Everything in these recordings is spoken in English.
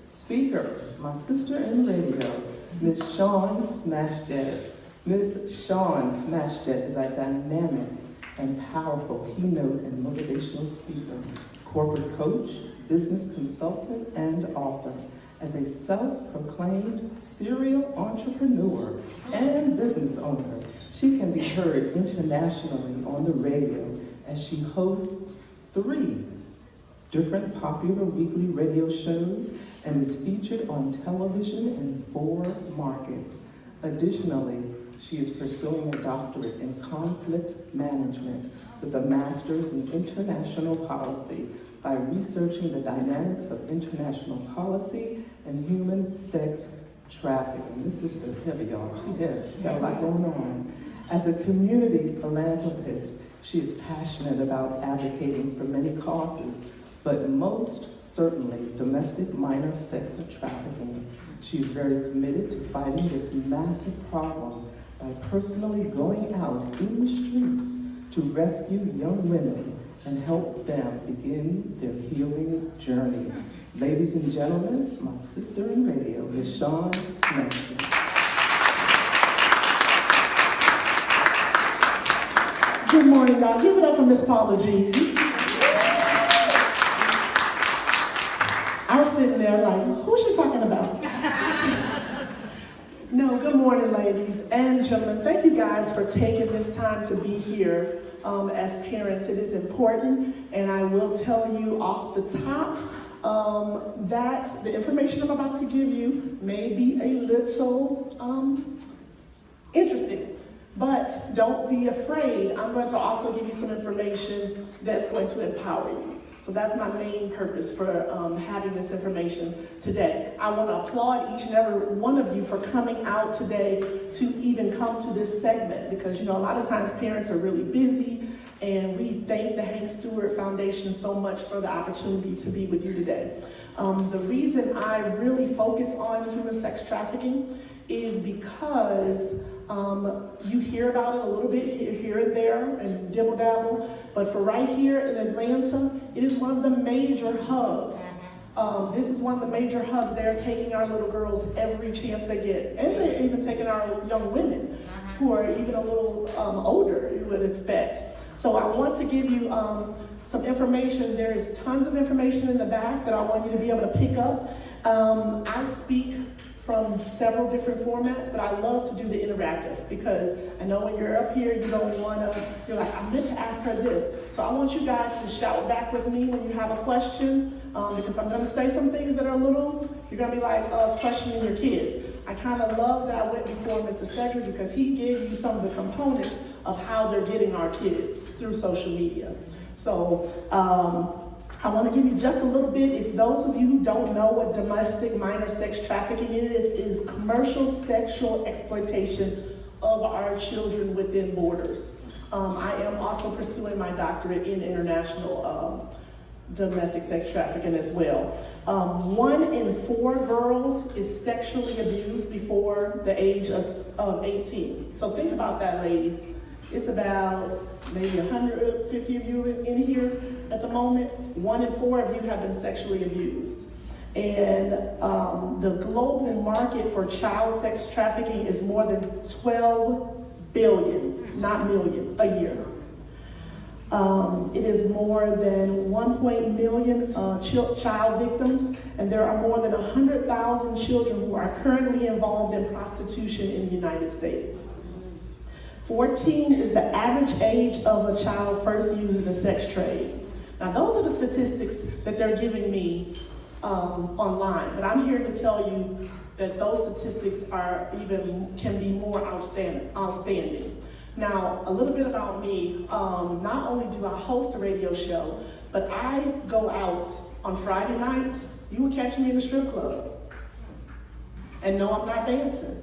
Speaker, my sister in radio, Ms. Shawn Smash-Jett. Ms. Shawn Smash-Jett is a dynamic and powerful keynote and motivational speaker, corporate coach, business consultant, and author. As a self-proclaimed serial entrepreneur and business owner, she can be heard internationally on the radio as she hosts 3 different popular weekly radio shows and is featured on television in 4 markets. Additionally, she is pursuing a doctorate in conflict management with a master's in international policy by researching the dynamics of international policy and human sex trafficking. This sister's heavy, y'all. She got a lot going on. As a community philanthropist, she is passionate about advocating for many causes, but most certainly domestic minor sex trafficking. She's very committed to fighting this massive problem by personally going out in the streets to rescue young women and help them begin their healing journey. Ladies and gentlemen, my sister in radio, Ms. Shawn Smash-Jett. Good morning, y'all. Give it up for Miss Paula G. I was sitting there like, who's she talking about? No, good morning, ladies and gentlemen. Thank you guys for taking this time to be here. As parents, it is important, and I will tell you off the top that the information I'm about to give you may be a little interesting, but don't be afraid. I'm going to also give you some information that's going to empower you. So that's my main purpose for having this information today. I want to applaud each and every one of you for coming out today to even come to this segment, because a lot of times parents are really busy, and we thank the Hank Stewart Foundation so much for the opportunity to be with you today. The reason I really focus on human sex trafficking is because you hear about it a little bit here and there and dibble dabble, but for right here in Atlanta, it is one of the major hubs. This is one of the major hubs. They're taking our little girls every chance they get, and they're even taking our young women who are even a little older, you would expect. So I want to give you some information. There is tons of information in the back that I want you to be able to pick up. I speak from several different formats, but I love to do the interactive, because I know when you're up here, you don't you're like, I meant to ask her this. So I want you guys to shout back with me when you have a question, because I'm gonna say some things that are you're gonna be like questioning your kids. I kind of love that I went before Mr. Cedric, because he gave you some of the components of how they're getting our kids through social media. So I want to give you just a little bit. If those of you who don't know what domestic minor sex trafficking is commercial sexual exploitation of our children within borders. I am also pursuing my doctorate in international domestic sex trafficking as well. 1 in 4 girls is sexually abused before the age of 18. So think about that, ladies. It's about maybe 150 of you in here at the moment. 1 in 4 of you have been sexually abused. And the global market for child sex trafficking is more than 12 billion, not million, a year. It is more than 1 million child victims, and there are more than 100,000 children who are currently involved in prostitution in the United States. 14 is the average age of a child first using the sex trade. Now, those are the statistics that they're giving me online, but I'm here to tell you that those statistics can be more outstanding. Now, a little bit about me. Not only do I host a radio show, but I go out on Friday nights. You will catch me in the strip club. And no, I'm not dancing.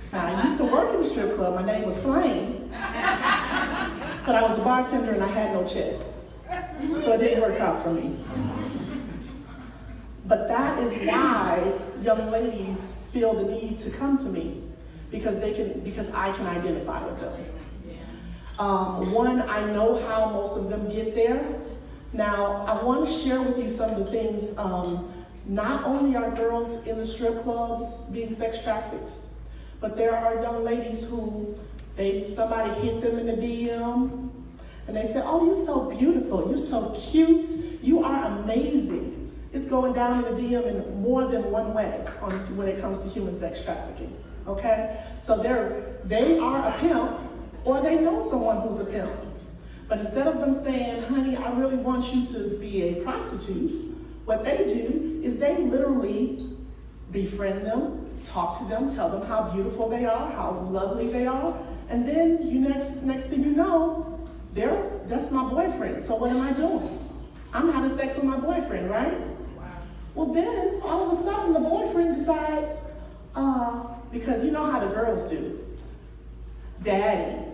Now, I used to work in the strip club. My name was Flame. But I was a bartender and I had no chest. So it didn't work out for me. But that is why young ladies feel the need to come to me, because I can identify with them. One, I know how most of them get there. Now, I want to share with you some of the things. Not only are girls in the strip clubs being sex trafficked, but there are young ladies who somebody hit them in the DM, and they said, "Oh, you're so beautiful, you're so cute, you are amazing." It's going down in the DM in more than one way when it comes to human sex trafficking. Okay, so they are a pimp, or they know someone who's a pimp. But instead of them saying, "Honey, I really want you to be a prostitute," what they do is they literally befriend them, talk to them, tell them how beautiful they are, how lovely they are, and then next thing you know, that's my boyfriend. So what am I doing? I'm having sex with my boyfriend, right? Wow. Well, then all of a sudden the boyfriend decides, because you know how the girls do, daddy.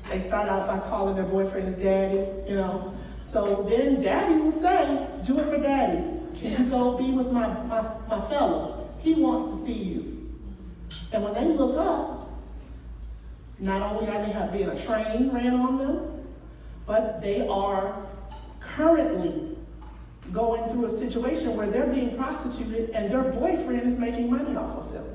They start out by calling their boyfriends daddy, you know. So then daddy will say, "Do it for daddy. Can you go be with my fella? He wants to see you." And when they look up, not only are they being a train ran on them, but they are currently going through a situation where they're being prostituted and their boyfriend is making money off of them.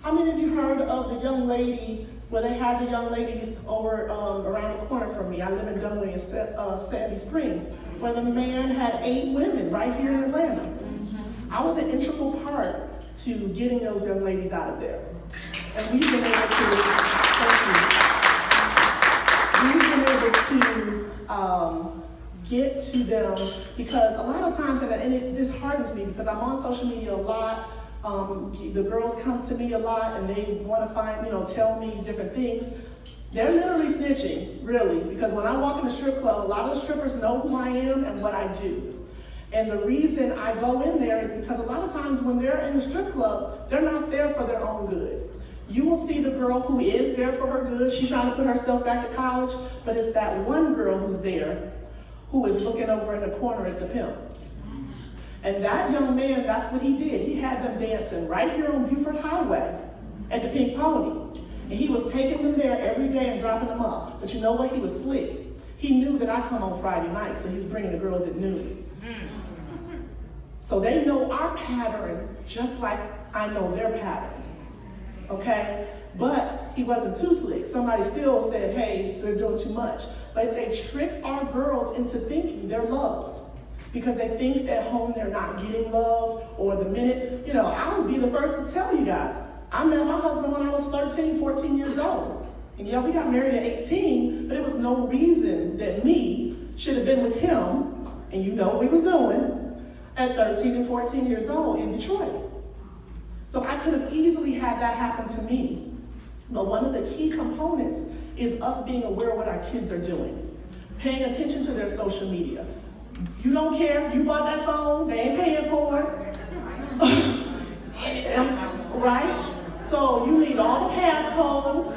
How many of you heard of the young lady where they had the young ladies over around the corner from me? I live in Dunwoody in Sandy Springs, where the man had 8 women right here in Atlanta. I was an integral part to getting those young ladies out of there. And we've been able to get to them, because a lot of times, and it disheartens me because I'm on social media a lot. The girls come to me a lot and they want to tell me different things. They're literally snitching, really, because when I walk in a strip club, a lot of the strippers know who I am and what I do. And the reason I go in there is because a lot of times when they're in the strip club, they're not there for their own good. You will see the girl who is there for her good. She's trying to put herself back to college, but it's that one girl who's there who is looking over in the corner at the pimp. And that young man, that's what he did. He had them dancing right here on Buford Highway at the Pink Pony. And he was taking them there every day and dropping them off. But you know what? He was slick. He knew that I come on Friday night, so he's bringing the girls at noon. So they know our pattern just like I know their pattern. Okay? But he wasn't too slick. Somebody still said, "Hey, they're doing too much." But they trick our girls into thinking they're loved, because they think at home they're not getting love, or the minute, I would be the first to tell you guys, I met my husband when I was 13, 14 years old. And yeah, we got married at 18, but it was no reason that me should have been with him, and you know what we was doing, at 13 and 14 years old in Detroit. So I could have easily had that happen to me. But one of the key components is us being aware of what our kids are doing, paying attention to their social media. You don't care, you bought that phone, they ain't paying for it. Right? So you need all the passcodes,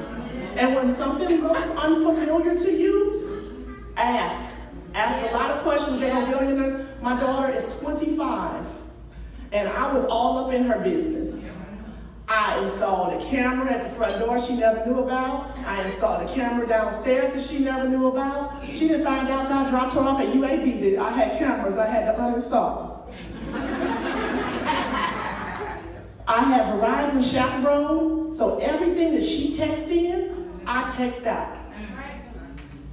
and when something looks unfamiliar to you, ask. Ask a lot of questions, they don't get on your nerves. My daughter is 25, and I was all up in her business. I installed a camera at the front door she never knew about. I installed a camera downstairs that she never knew about. She didn't find out until I dropped her off at UAB that I had cameras I had to uninstall. I have Verizon Chaperone, so everything that she texts in, I text out.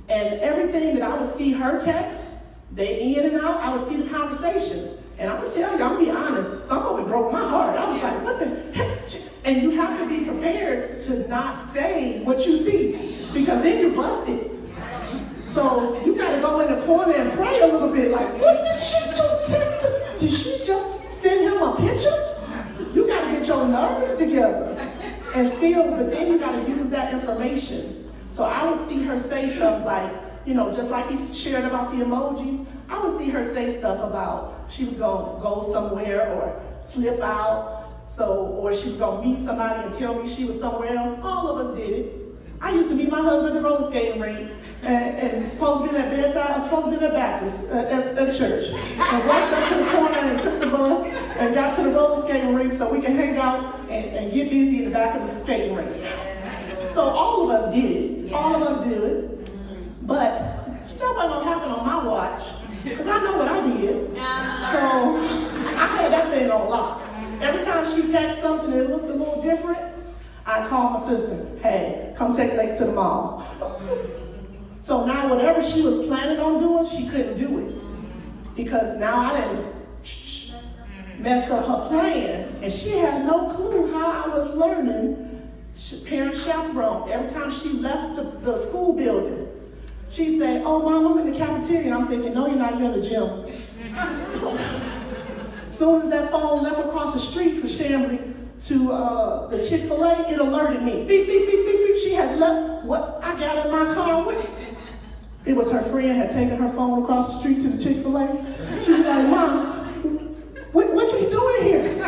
And everything that I would see her text, they in and out, I would see the conversations. And I'm gonna tell you, I'm gonna be honest, some of it broke my heart. I was like, what the heck? And you have to be prepared to not say what you see, because then you're busted. So you gotta go in the corner and pray a little bit, like, what did she just text? Did she just send him a picture? You gotta get your nerves together. And still, but then you gotta use that information. So I would see her say stuff like, just like he shared about the emojis, I would see her say stuff about she was gonna go somewhere or slip out, or she was gonna meet somebody and tell me she was somewhere else. All of us did it. I used to meet my husband at the roller skating rink, and supposed to be at bedside, I was supposed to be at Baptist at the church. And walked up to the corner and took the bus and got to the roller skating rink so we could hang out and get busy in the back of the skating rink. So all of us did it. All of us do it. But that wasn't gonna happen on my watch. because I know what I did. So I had that thing on lock. Every time she texted something that looked a little different, I called my sister, hey, come take Lex to the mall. So now whatever she was planning on doing, she couldn't do it. Because now I done messed up her plan, and she had no clue how I was learning parent chaperone. Every time she left the school building, she'd say, oh, Mom, I'm in the cafeteria. And I'm thinking, no, you're not, you're in the gym. As soon as that phone left across the street for Chambly to the Chick-fil-A, it alerted me. Beep, beep, beep, beep, beep. She has left what I got in my car with. It was her friend had taken her phone across the street to the Chick-fil-A. She was like, Mom, what you doing here?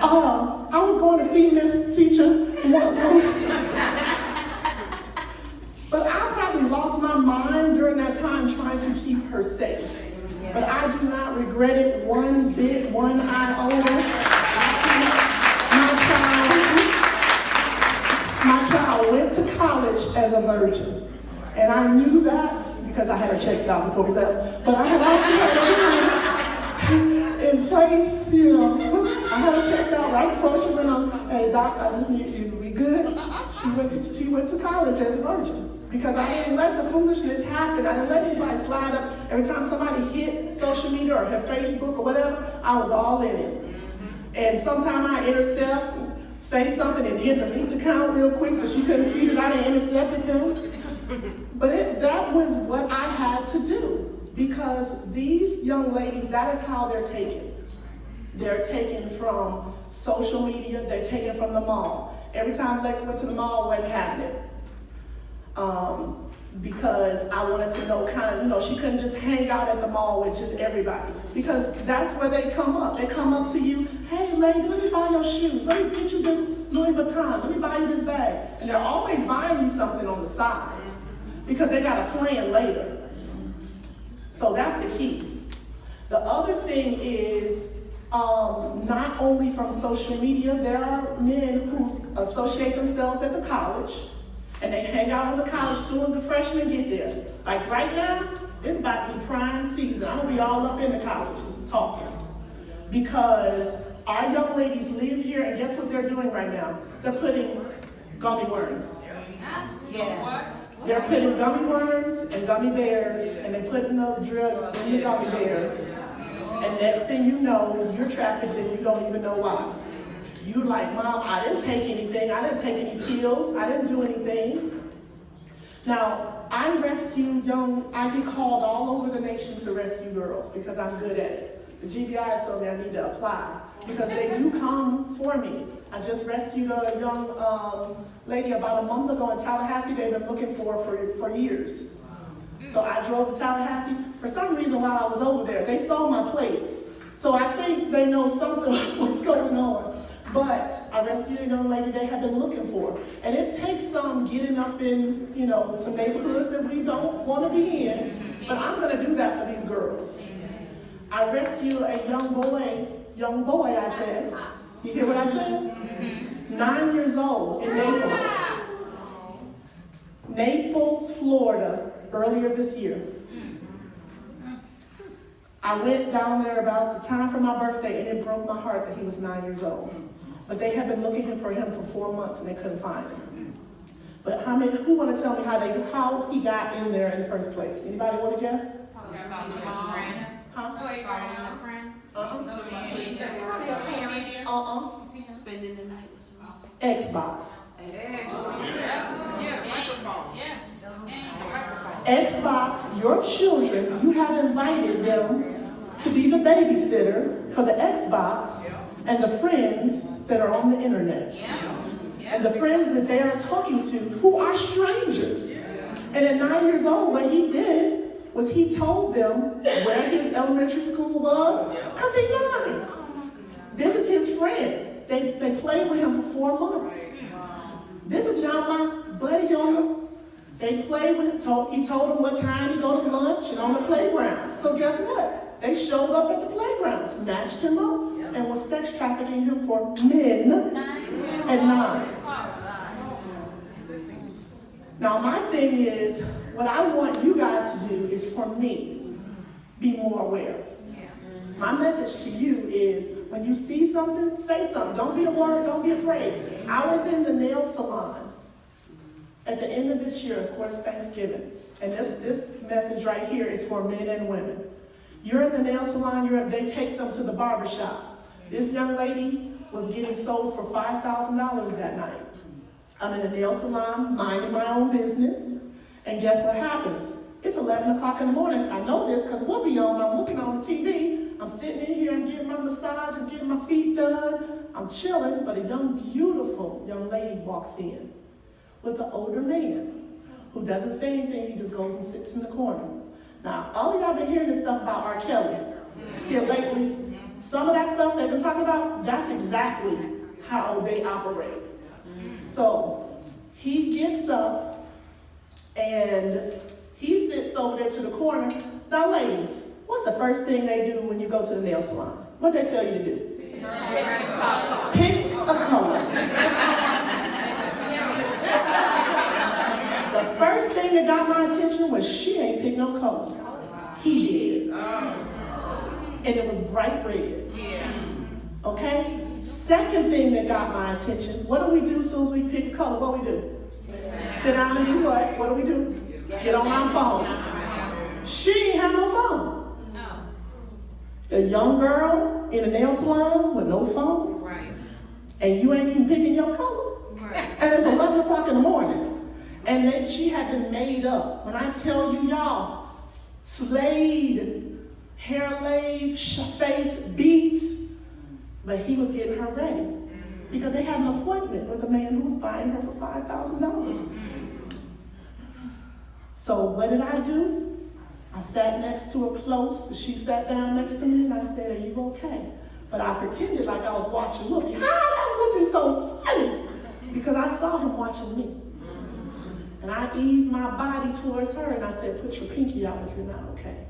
I was going to see Miss Teacher. But I probably lost my mind during that time trying to keep her safe. But I do not regret it one bit, one iota. My child went to college as a virgin. And I knew that because I had her checked out before we left. But I had already had everything in place, you know. I had her checked out right before she went on. Hey, Doc, I just need you to be good. She went to college as a virgin. Because I didn't let the foolishness happen. I didn't let anybody slide up. Every time somebody hit social media or her Facebook or whatever, I was all in it. And sometimes I intercept, say something, and then delete the account real quick so she couldn't see that I didn't intercept them. But that was what I had to do. Because these young ladies, that is how they're taken. They're taken from social media, they're taken from the mall. Every time Lex went to the mall, what happened? Because I wanted to know she couldn't just hang out at the mall with just everybody. Because that's where they come up. They come up to you, hey lady, let me buy your shoes. Let me get you this Louis Vuitton. Let me buy you this bag. And they're always buying you something on the side because they got a plan later. So that's the key. The other thing is, not only from social media, there are men who associate themselves at the college. And they hang out on the college as soon as the freshmen get there. Like right now, it's about to be prime season. I'm gonna be all up in the colleges talking. Because our young ladies live here, and guess what they're doing right now? They're putting gummy worms. Yeah. They're putting gummy worms and gummy bears, and they're putting the drugs in the gummy bears. And next thing you know, you're trafficked and you don't even know why. You like, Mom, I didn't take anything. I didn't take any pills. I didn't do anything. Now, I get called all over the nation to rescue girls because I'm good at it. The GBI told me I need to apply because they do come for me. I just rescued a young lady about a month ago in Tallahassee they've been looking for years. So I drove to Tallahassee. For some reason, while I was over there, they stole my plates. So I think they know something was going on. But I rescued a young lady they have been looking for. And it takes some getting up in, some neighborhoods that we don't want to be in. But I'm going to do that for these girls. I rescued a young boy, I said. You hear what I said? 9 years old in Naples, Florida, earlier this year. I went down there about the time for my birthday, and it broke my heart that he was 9 years old. But they had been looking for him for 4 months, and they couldn't find him. But who want to tell me how he got in there in the first place? Anybody want to guess? Spending the night with some Xbox. Xbox, your children, you have invited them to be the babysitter for the Xbox and the friends that are on the internet. And the friends that they are talking to who are strangers. And at 9 years old, what he did was he told them where his elementary school was, because he's 9. This is his friend. They played with him for 4 months. This is now my buddy on the. They played with him. He told them what time to go to lunch and on the playground. So guess what? They showed up at the playground, snatched him up, and was sex trafficking him for men at 9. Now my thing is, what I want you guys to do is for me. be more aware. My message to you is, when you see something, say something. Don't be a word, don't be afraid. I was in the nail salon at the end of this year, of course, Thanksgiving. And this message right here is for men and women. You're in the nail salon, they take them to the barber shop. This young lady was getting sold for $5,000 that night. I'm in a nail salon, minding my own business, and guess what happens? It's 11 o'clock in the morning. I know this because we'll be on, I'm looking on the TV. I'm sitting in here, I'm getting my massage, I'm getting my feet done. I'm chilling, but a beautiful young lady walks in with an older man who doesn't say anything, he just goes and sits in the corner. Now, all of y'all been hearing this stuff about R. Kelly here lately. Some of that stuff they've been talking about, that's exactly how they operate. So, he gets up and he sits over there to the corner. Now, ladies, what's the first thing they do when you go to the nail salon? What they tell you to do? Pick a color. The first thing that got my attention was she ain't picked no color. He did. And it was bright red. Okay? Second thing that got my attention, what do we do as soon as we pick a color? What we do? Sit down and do what? What do we do? Get on our phone. She ain't have no phone. A young girl in a nail salon with no phone. And you ain't even picking your color. And it's 11 o'clock in the morning. And then she had been made up. When I tell you, y'all, slayed, hair laid, face beats, but he was getting her ready because they had an appointment with a man who was buying her for $5,000. So what did I do? I sat next to her close. She sat down next to me and I said, "Are you okay?" But I pretended like I was watching Whoopi. How that Whoopi so funny? Because I saw him watching me. And I eased my body towards her and I said, "Put your pinky out if you're not okay."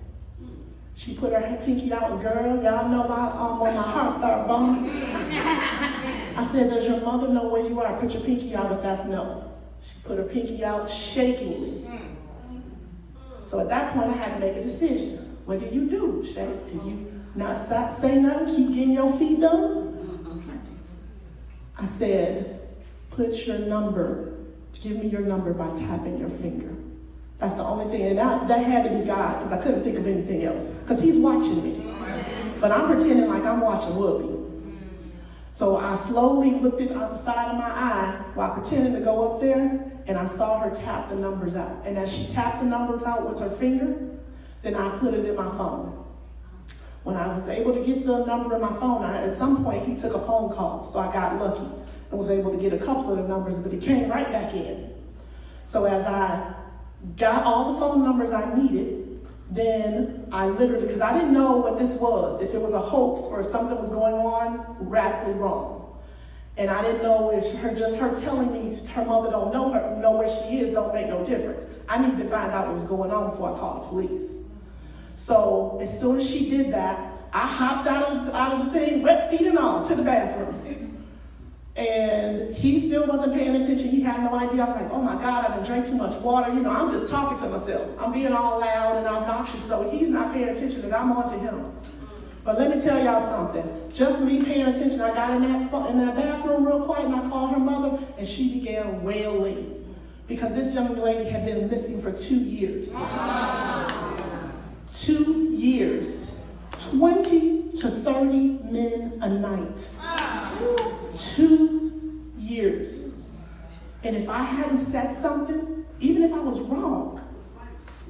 She put her pinky out, and girl, y'all know when my heart started bumping. I said, "Does your mother know where you are? Put your pinky out if that's no." She put her pinky out shakingly. So at that point, I had to make a decision. What do you do, Shay? Do you not say nothing, keep getting your feet done? I said, "Put your number. Give me your number by tapping your finger." That's the only thing. And that had to be God, because I couldn't think of anything else. Because he's watching me. But I'm pretending like I'm watching Whoopi. So I slowly looked at the side of my eye while pretending to go up there, and I saw her tap the numbers out. And as she tapped the numbers out with her finger, then I put it in my phone. When I was able to get the number in my phone, at some point he took a phone call, so I got lucky and was able to get a couple of the numbers, but he came right back in. So as I got all the phone numbers I needed, then I literally, because I didn't know what this was, if it was a hoax or if something was going on radically wrong. And I didn't know if her telling me her mother don't know where she is don't make no difference. I needed to find out what was going on before I called the police. So as soon as she did that, I hopped out of the thing, wet feet and all, to the bathroom. And he still wasn't paying attention. He had no idea. I was like, "Oh my God, I done drank too much water." You know, I'm just talking to myself. I'm being all loud and obnoxious, so he's not paying attention and I'm on to him. But let me tell y'all something. Just me paying attention, I got in that bathroom real quiet and I called her mother and she began wailing because this young lady had been missing for 2 years. 2 years. 20 to 30 men a night. 2 years. And if I hadn't said something, even if I was wrong,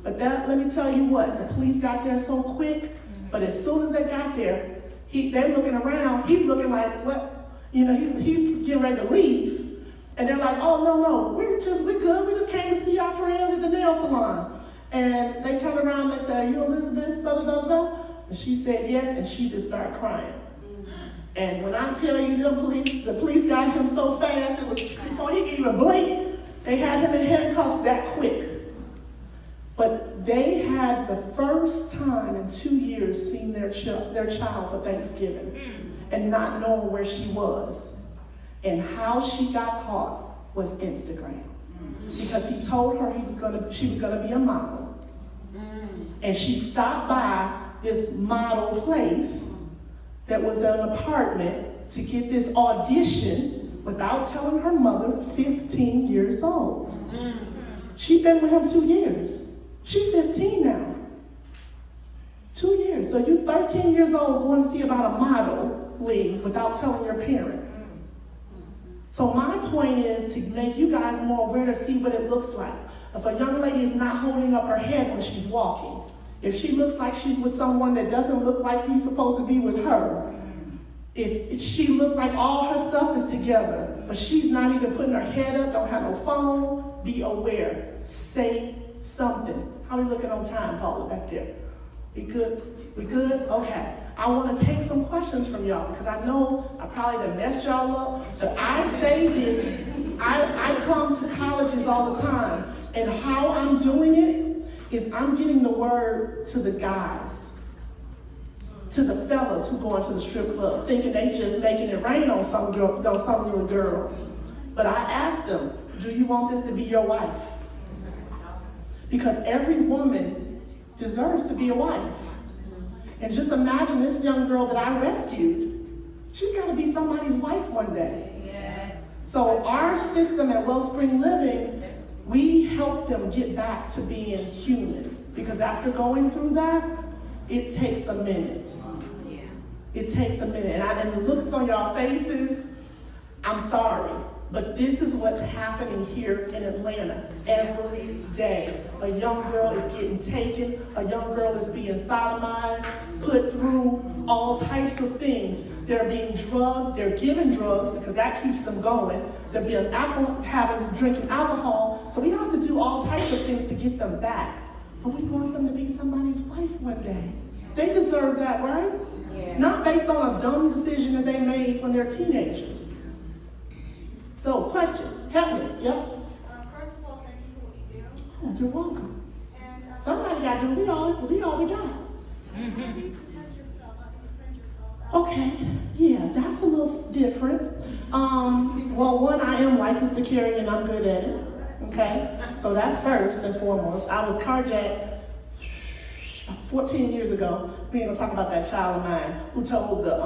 but let me tell you what, the police got there so quick, but as soon as they got there, they're looking around, he's looking like, what? You know, he's getting ready to leave. And they're like, "Oh, no, we're good. We just came to see our friends at the nail salon." And they turned around and they said, "Are you Elizabeth?" Da-da-da-da. And she said yes, and she just started crying. And when I tell you the police got him so fast, it was before he could even blink, they had him in handcuffs that quick. But they had the first time in 2 years seen their child for Thanksgiving and not knowing where she was. And how she got caught was Instagram. Because he told her she was gonna be a model. And she stopped by this model place that was an apartment to get this audition without telling her mother, 15 years old. She'd been with him 2 years. She's 15 now. 2 years. So you 13 years old going to see about a modeling without telling your parent. So my point is to make you guys more aware to see what it looks like. If a young lady is not holding up her head when she's walking, if she looks like she's with someone that doesn't look like he's supposed to be with her, if she look like all her stuff is together, but she's not even putting her head up, don't have no phone, be aware. Say something. How are we looking on time, Paula, back there? We good? We good? Okay. I want to take some questions from y'all because I know I probably done messed y'all up, but I say this, I come to colleges all the time, and how I'm doing it is I'm getting the word to the guys, to the fellas who go into the strip club, thinking they just making it rain on some little girl. But I ask them, do you want this to be your wife? Because every woman deserves to be a wife. And just imagine this young girl that I rescued, she's got to be somebody's wife one day. Yes. So our system at Wellspring Living, we help them get back to being human. Because after going through that, it takes a minute. Yeah. It takes a minute. And the looks on y'all faces, I'm sorry, but this is what's happening here in Atlanta every day. A young girl is getting taken, a young girl is being sodomized, put through all types of things. They're being drugged, they're given drugs because that keeps them going. They're being drinking alcohol. So we have to do all types of things to get them back. But we want them to be somebody's wife one day. They deserve that, right? Yeah. Not based on a dumb decision that they made when they're teenagers. So, questions? Help me. Yep. First of all, thank you for what you do. Oh, you're welcome. And Somebody got to do. We all we got. how do you protect yourself? How do you defend yourself? Okay. Yeah, that's a little different. Well, one, I am licensed to carry and I'm good at it. Okay. So that's first and foremost. I was carjacked 14 years ago. We ain't gonna talk about that child of mine who told the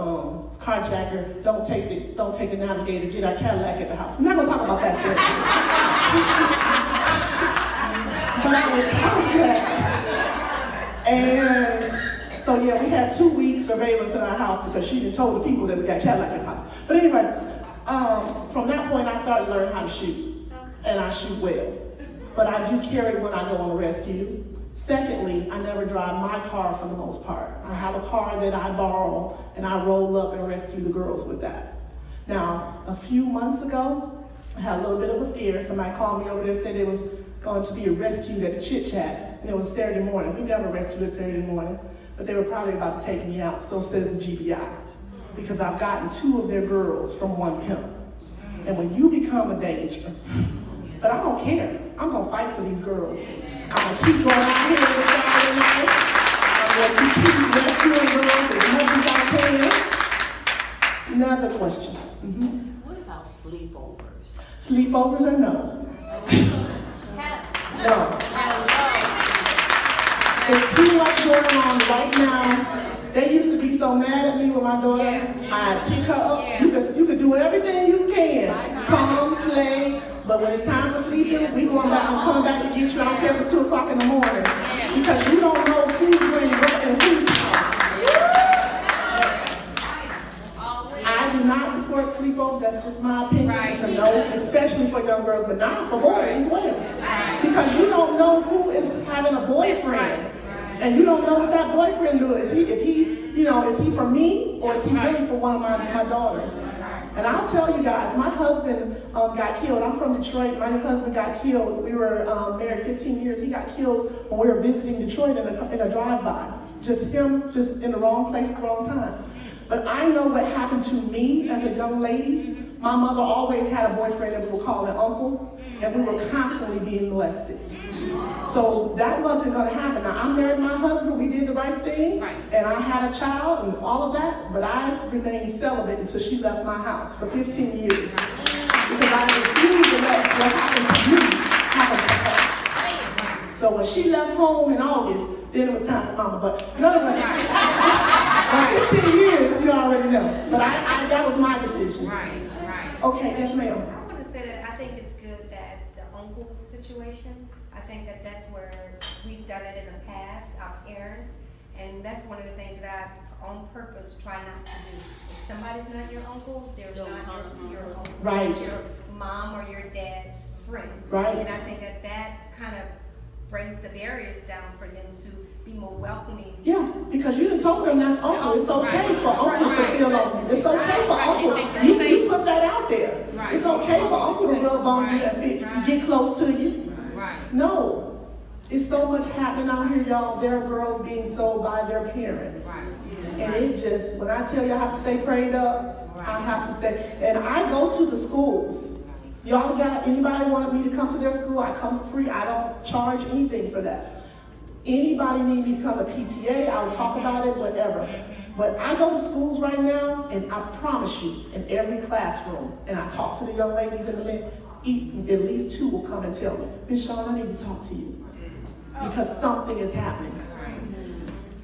carjacker, don't take the navigator, get our Cadillac at the house. We're not gonna talk about that situation. But I was carjacked. And so yeah, we had 2 weeks surveillance in our house because she had told the people that we got Cadillac at the house. But anyway, from that point I started learning how to shoot. And I shoot well. But I do carry when I go on a rescue. Secondly, I never drive my car for the most part. I have a car that I borrow and I roll up and rescue the girls with that. Now, a few months ago, I had a little bit of a scare. Somebody called me over there and said they was going to be rescued at the Chit Chat, and it was Saturday morning. We never rescued at Saturday morning, but they were probably about to take me out, so says the GBI, because I've gotten 2 of their girls from one pimp. And when you become a danger, but I don't care. I'm gonna fight for these girls. I'm gonna keep going out here with Saturday night. I'm going to keep rescuing girls as much as I can. Another question. What about sleepovers? Sleepovers or no? No. There's too much going on right now. They used to be so mad at me with my daughter. I'd pick her up. You could do everything you can. Come, play. But when it's time for sleeping, we going back. I'm coming back to get you. I don't care if it's 2 o'clock in the morning. Because you don't know who's doing what in whose house. I do not support sleepover. That's just my opinion. It's a no, especially for young girls, but not for boys as well. Because you don't know who is having a boyfriend. And you don't know what that boyfriend do. Is he for me or is he really for one of my daughters? And I'll tell you guys, my husband got killed. I'm from Detroit. My husband got killed. We were married 15 years. He got killed when we were visiting Detroit in a drive-by. Just him, just in the wrong place at the wrong time. But I know what happened to me as a young lady. My mother always had a boyfriend that we would call an uncle, and we were constantly being molested. So that wasn't going to happen. Now, I married my husband, we did the right thing, and I had a child and all of that, but I remained celibate until she left my house for 15 years. Because I refused to let what happened to me happen to her. So when she left home in August, Then it was time for mama, but nonetheless, by 15 years, you already know. But I that was my decision. Right. Okay, yes, ma'am. I want to say that I think it's good that the uncle situation, I think that that's where we've done it in the past, our parents, and that's one of the things that I, on purpose, try not to do. If somebody's not your uncle, they're not your uncle. Right. It's your mom or your dad's friend. Right. And I think that that kind of brings the barriers down for them to be more welcoming. Yeah, because you done told them that's uncle. It's okay for uncle to feel on you. It's okay for uncle. You put that out there. It's okay for uncle to rub on you and get close to you. No. It's so much happening out here, y'all. There are girls being sold by their parents. And it just, when I tell you I have to stay prayed up, I have to stay. And I go to the schools. Y'all got, anybody wanted me to come to their school, I come for free. I don't charge anything for that. Anybody need me to come to PTA, I'll talk about it, whatever. But I go to schools right now, and I promise you, in every classroom, and I talk to the young ladies and the men, at least 2 will come and tell me, Miss Shawn, I need to talk to you. Because something is happening.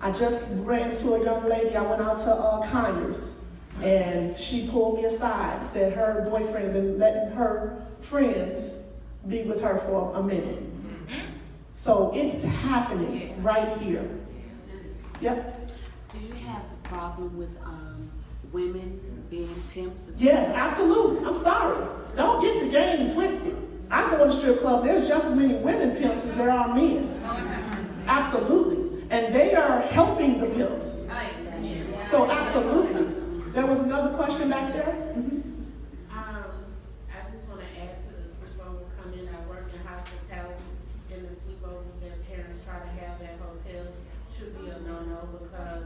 I just ran into a young lady, I went out to Conyers. And she pulled me aside, said her boyfriend had been letting her friends be with her for a minute. So it's happening right here. Yep. Do you have a problem with women being pimps? Yes, absolutely. I'm sorry. Don't get the game twisted. I go in the strip club, there's just as many women pimps as there are men. Absolutely. And they are helping the pimps. So absolutely. There was another question back there? I just want to add to the sleepover comment. I work in hospitality, and the sleepovers that parents try to have at hotels should be a no-no because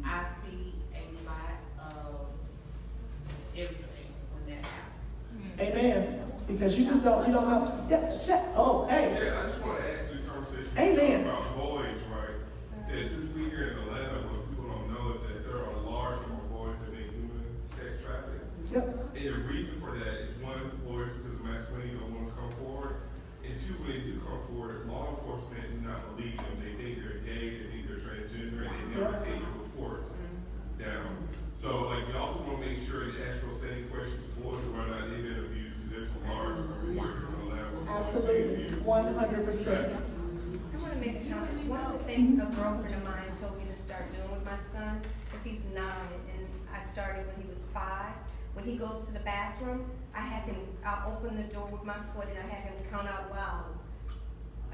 I see a lot of everything when that happens. Amen. Because you just don't, you don't know. Yeah, shut. Oh, hey. Yeah, I just want to ask you a conversation Amen. about boys, right? Yeah, since we here in Atlanta, what people don't know is that there are a large number of boys that make human sex trafficking. Yep. And the reason for that is one, boys because of masculinity don't want to come forward. And 2, when they do come forward, law enforcement do not believe them. They think they're gay, they think they're transgender, and they never take the reports down. So like we also want to make sure to ask those same questions to boys whether or not they've been abused because there's a large number of boys on the level. Absolutely. 100%. I want to make a comment. One of the things a girlfriend of mine told me to start doing with my son, because he's 9, and I started when he was 5. When he goes to the bathroom, I'll open the door with my foot and I have him count out loud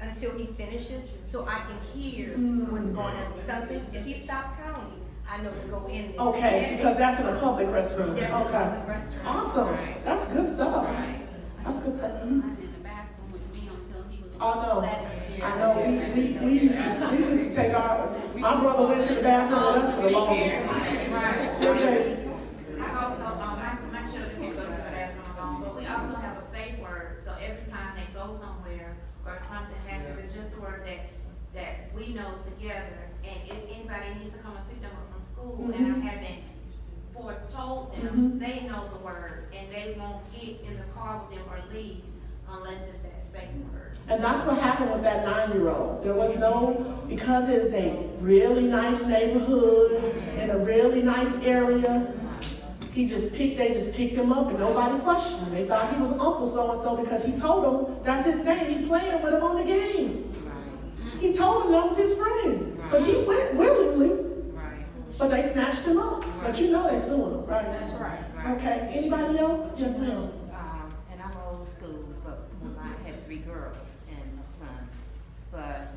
until he finishes, so I can hear what's going on. If he stopped counting, I know to go in there. Okay, because that's in a public restroom. That's Okay. a public restroom. Awesome. That's good stuff. That's good stuff. In the bathroom with me until he was Oh, no. 7 years I know, we used to take my brother went to the bathroom with us for the longest. Yes, baby. I also, my children can go to the bathroom alone, but we also have a safe word. So every time they go somewhere or something happens, it's just a word that we know together. And if anybody needs to come and pick them up from school, and I haven't foretold them, they know the word, and they won't get in the car with them or leave unless it's that safe word. And that's what happened with that 9-year-old. There was no, because it's a really nice neighborhood in a really nice area, they just picked him up and nobody questioned him. They thought he was Uncle so-and-so because he told them that's his name. He playing with him on the game. He told them that was his friend. So he went willingly, but they snatched him up. But you know they suing him, right? That's right. Okay, anybody else? Yes, ma'am. And I'm old school, but when I had 3 girls and a son, but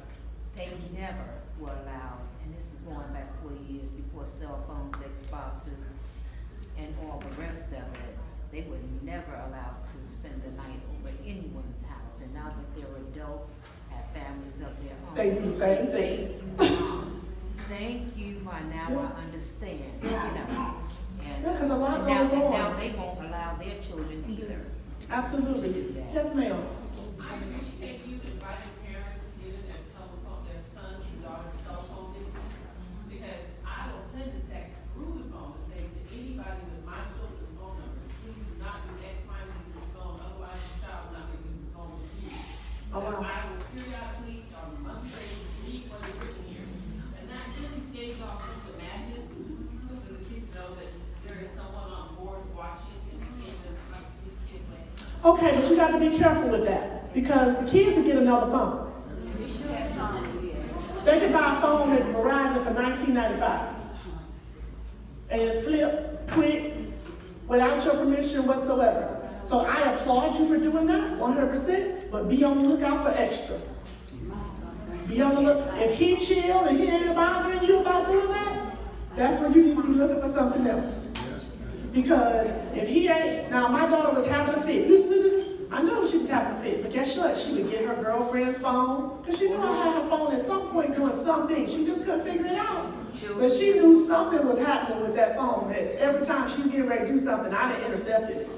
they never were allowed, and this is going back 4 years before cell phones, Xboxes, and all the rest of it. They were never allowed to spend the night over anyone's house, and now that they're adults, have families of their own. They do the same thing. Thank you, Mom. Now I understand, you know. And Yeah, 'cause a lot now, goes and on. now they won't allow their children either. Absolutely. Yes, ma'am. I appreciate you inviting parents in and telephone their sons and daughters telephone business because I will send a text through the phone and say to anybody with my children's phone number, please do not do X, Y, and Z with this phone, otherwise the child will not be using this phone with you. Oh, wow. I will periodically, on a monthly basis, read what is written here. Okay, but you got to be careful with that because the kids will get another phone. They can buy a phone at Verizon for $19.95. And it's flipped quick, without your permission whatsoever. So I applaud you for doing that, 100%, but be on the lookout for extra. Be on the look. If he chill and he ain't bothering you about doing that, that's when you need to be looking for something else. Because if he ain't, now my daughter was having a fit. I know she was having a fit, but guess what? She would get her girlfriend's phone, because she knew I had her phone at some point doing something. She just couldn't figure it out. But she knew something was happening with that phone, that every time she's getting ready to do something, I done intercepted it.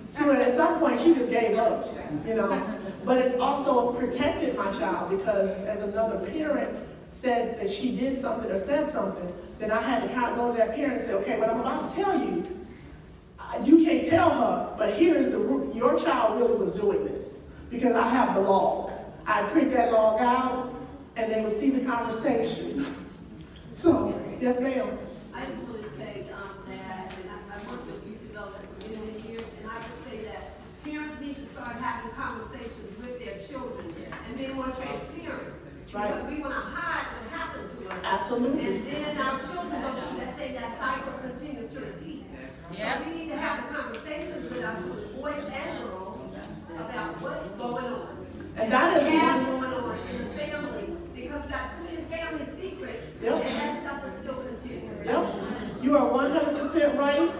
So at some point, she just gave up, you know. But it's also protected my child, because as another parent said that she did something or said something, then I had to kind of go to that parent and say, okay, what I'm about to tell you, you can't tell her, but here's the root. Your child really was doing this, because I have the log. I print that log out, and they would see the conversation. So, yes, ma'am. I just want to say that, and I've worked with youth development for many, many years, and I would say that parents need to start having conversations with their children and be more transparent. Right. Because we want to hide what happened to us. Absolutely. And then our children go through that same, that cycle continues to repeat. Yeah. So we need to have conversations with our children, boys and girls, about what's going on. And that is What's going on in the family, because we got too many family secrets, Yep. and that stuff is still continuing. Yep, you are 100% right.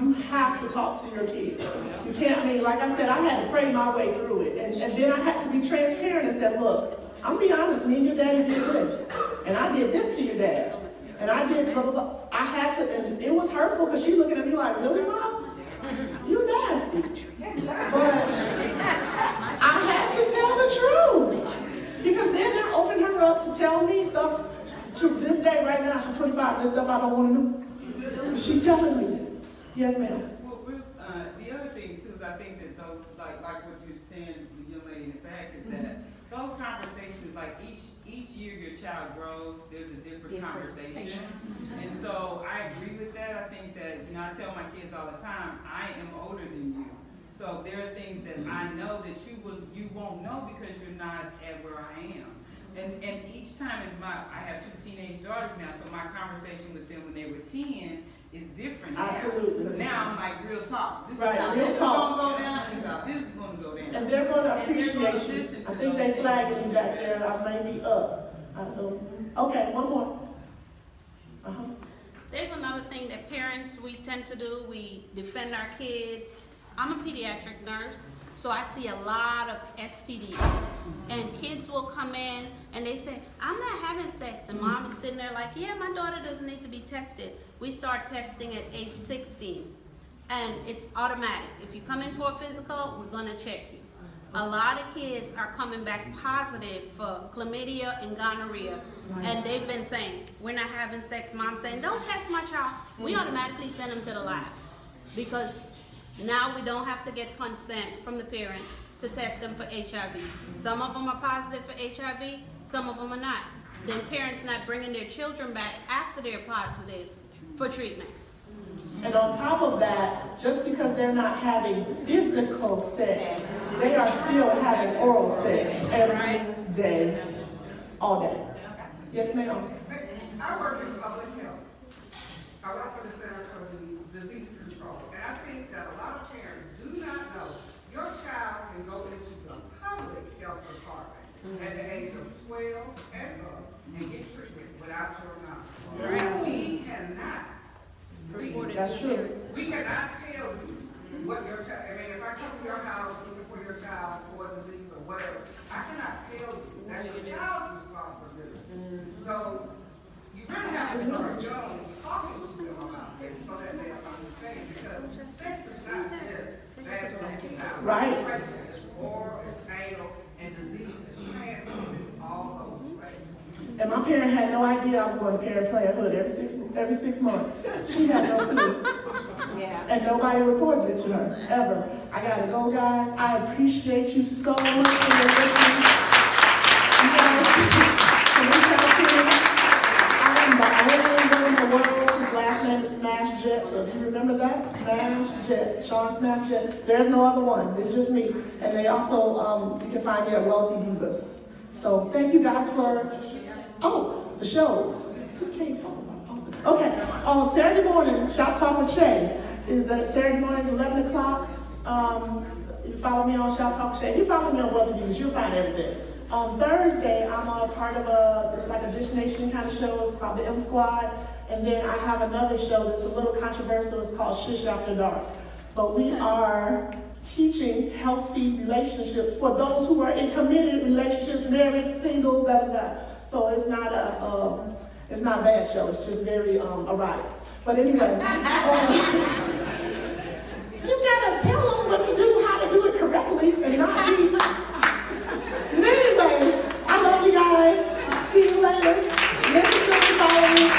You have to talk to your kids. You can't, I mean, like I said, I had to pray my way through it. And then I had to be transparent and say, look, I'm gonna be honest, me and your daddy did this. And I did this to your dad. And I did blah, blah, blah. I had to, and it was hurtful because she looking at me like, really, Mom? You nasty. But I had to tell the truth. Because then that opened her up to tell me stuff. To this day, right now, she's 25, there's stuff I don't want to know. She telling me. Yes, ma'am. Well, the other thing too is I think that those, like what you're saying, the young lady in the back, is that those conversations, like each year your child grows, there's a different conversation. And so I agree with that. I think that, you know, I tell my kids all the time, I am older than you. So there are things that I know that you won't know because you're not at where I am. And each time I have 2 teenage daughters now, so my conversation with them when they were 10 is different now. Absolutely. So now I'm like, real talk. This Right, is how real this talk. is gonna go down, this is how this is gonna go down. And they're going to And they're appreciate gonna you. listen to I think those they things. flagging me back there. I may be up. I know. Okay, one more. There's another thing that parents, we tend to do. We defend our kids. I'm a pediatric nurse, so I see a lot of STDs. And kids will come in and they say, I'm not having sex. And mom is sitting there like, yeah, my daughter doesn't need to be tested. We start testing at age 16. And it's automatic. If you come in for a physical, we're gonna check you. A lot of kids are coming back positive for chlamydia and gonorrhea. And they've been saying, we're not having sex. Mom's saying, don't test my child. We automatically send them to the lab. Because now we don't have to get consent from the parent to test them for HIV. Some of them are positive for HIV, some of them are not. Then parents not bringing their children back after they're positive for treatment. And on top of that, just because they're not having physical sex, they are still having oral sex every day, all day. Yes, ma'am. I work in public health. I work for the Center for the Disease Control. And I think that a lot of parents do not know your child can go into the public health department at the age of 12 and up and get treatment without your knowledge. And we cannot. That's true. We cannot tell you what your child, I mean, if I come to your house looking for your child for a disease or whatever, I cannot tell you. That's your child's responsibility. So you really have to start young talking to them about sex so that they understand, because sex is not just vaginal, Right. it's oral, it's anal, and disease is transmitted all those ways. And my parent had no idea I was going to Parent Parenthood every 6 months. She had no clue. Yeah. And nobody reported it to her, ever. I gotta go, guys. I appreciate you so much for your listening. You guys, so we shall see. I am the only girl in the world. His last name is Smash-Jett, so if you remember remember that? Smash-Jett, Sean Smash-Jett. There's no other one, it's just me. And they also, you can find me at Wealthy Divas. So thank you guys for, the shows. We can't talk about all of it. Okay, on Saturday mornings, Shop Talk with Shay is at Saturday mornings, 11 o'clock. You follow me on Shop Talk with Shay. You follow me on Wealthy Divas, you'll find everything. On Thursday, I'm a part of it's like a Dish Nation kind of show. It's called the M Squad. And then I have another show that's a little controversial. It's called Shush After Dark. But we are teaching healthy relationships for those who are in committed relationships, married, single, blah, blah, blah. So it's not a bad show. It's just very erotic. But anyway, you gotta tell them what to do, how to do it correctly, and not be. But anyway, I love you guys. See you later. Next time, follow me.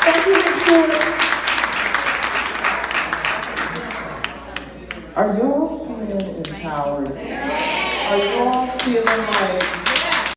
Thank you, Stewart. Are y'all feeling empowered? Are y'all feeling like